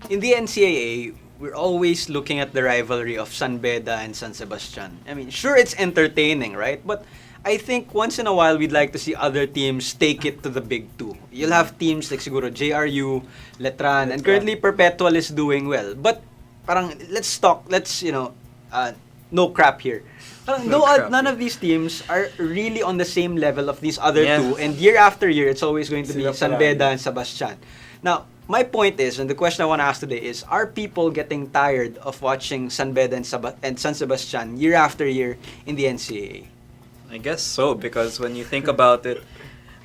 in the NCAA, we're always looking at the rivalry of San Beda and San Sebastian. I mean, sure, it's entertaining, right? But I think once in a while, we'd like to see other teams take it to the big two. You'll have teams like siguro JRU, Letran, and currently Perpetual is doing well. But parang, no crap here. Parang, none of these teams are really on the same level of these other two. And year after year, it's always going to be San Beda and Sebastian. Now, my point is, and the question I want to ask today is, are people getting tired of watching San Beda and San Sebastian year after year in the NCAA? I guess so, because when you think about it,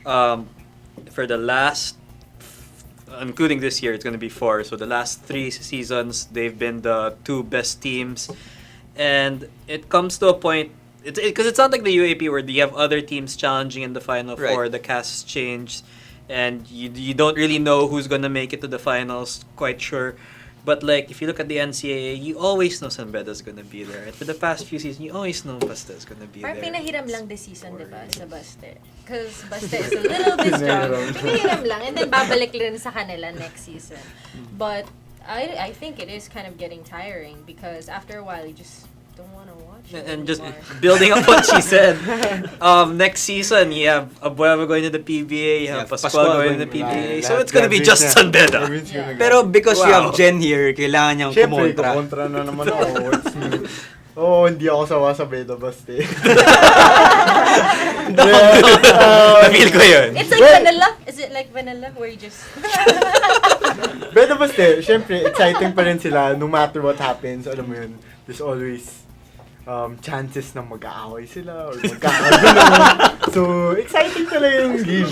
for the last, including this year, it's going to be 4. So the last 3 seasons, they've been the 2 best teams. And it comes to a point, because it's not like the UAP where you have other teams challenging in the Final Four, the casts change, and you don't really know who's going to make it to the finals, quite sure. But like, if you look at the NCAA, you always know San Beda's gonna be there. And for the past few seasons, you always know Baste is gonna be there. Parang pinahiram lang this season, di ba, sa Baste? Because Baste is a little bit strong. Pinahiram lang, and then babalik rin sa kanila next season. But I think it is kind of getting tiring because after a while, you just don't want to watch it And just anymore. building up what she said, next season, you have Abueva going to the PBA, you have Pascual going to the PBA. So it's gonna be just San Beda. Pero because you have Jen here, kailangan niyang Siyempre, kumontra. kontra na naman ako. It's me. Hindi ako sawa sa Beda Baste. Feel ko yun. It's like vanilla? Is it like vanilla where you just... Beda Baste, siyempre, exciting pa rin sila no matter what happens. Alam mo yun, there's always chances na mag-aaway sila or magkakagulo. So, exciting talaga yung game.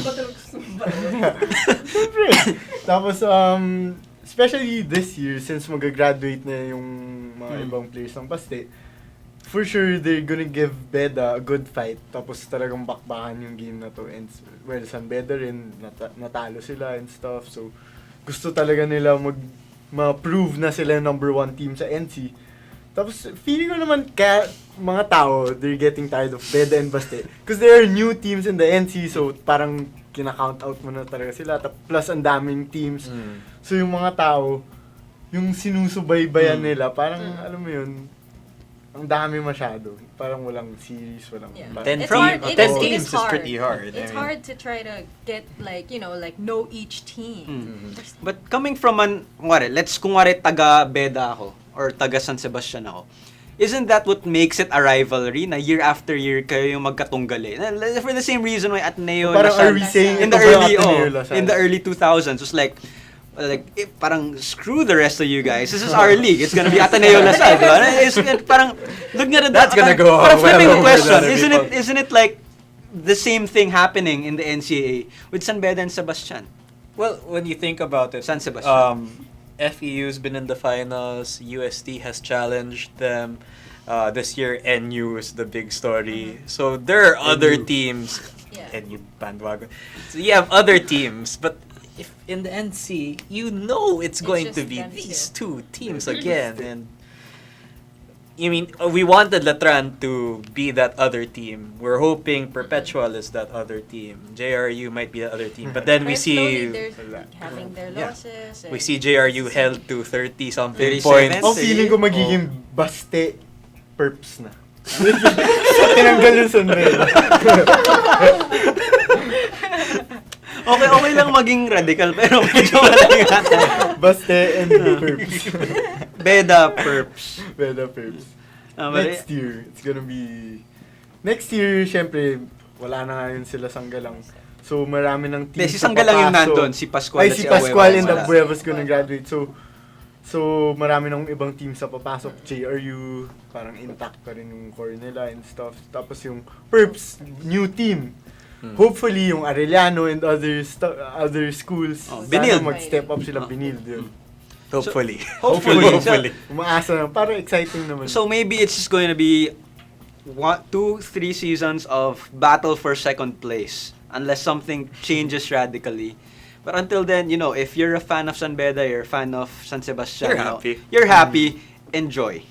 Siyempre. Tapos, especially this year, since mag-graduate na yung mga ibang players ng Baste, for sure, they're gonna give Beda a good fight. Tapos talagang bakbakan yung game na to. And, well, San Beda rin, natalo sila and stuff. So, gusto talaga nila ma-prove na sila yung number 1 team sa NC. Tapos, feeling ko naman kaya mga tao, they're getting tired of Beda and Baste. Because there are new teams in the NC, so parang kina-count out mo na talaga sila. Plus, ang daming teams. So, yung mga tao, yung sinusubaybayan nila, parang, alam mo yun, ang dami masyado. Parang walang series, walang... Yeah. 10 teams is pretty hard. It's hard to try to get, know each team. But coming from let's taga Beda ako or taga San Sebastian ako. Isn't that what makes it a rivalry na year after year kayo yung magkatunggali? For the same reason why Ateneo Parang Lasal are we saying in the early 2000s was like parang screw the rest of you guys. This is our league. It's gonna be Ateneo Lasal. It's parang look at it. That's gonna go parang flipping the over question. Isn't it like the same thing happening in the NCAA with San Beda and Sebastian? Well, when you think about it, San Sebastian. FEU's been in the finals. UST has challenged them. This year, NU is the big story. So there are other teams. NU bandwagon. So you have other teams, but if in the NC, you know it's going to be these 2 teams again. And we wanted Letran to be that other team. We're hoping Perpetual is that other team. JRU might be the other team. But then we see... They're having their losses. We see JRU held to 30-something 37. points. Ang feeling ko magiging Baste Perps na. Tinanggal yung San Beda. Okay lang maging radical pero medyo mali nga. Baste and Perps. Beda Perps. Beda Perps. Next year, it's gonna be... Next year, syempre, wala na nga yun sila Sanggalang. So, marami ng teams si Sanggalang yung nandun, si Pascual at si Pascual and Abueva's gonna graduate. So, marami ng ibang teams sa papasok. JRU, parang intact pa rin yung core nila and stuff. Tapos yung Perps, new team. Hopefully, yung Arellano and other schools, Benil. mag-step up sila, Benil yun. Hopefully. Hopefully. Umaasa na, parang exciting naman. So maybe it's just going to be 2-3 seasons of battle for second place unless something changes radically. But until then, if you're a fan of San Beda, you're a fan of San Sebastian, You're happy. You're happy. Enjoy.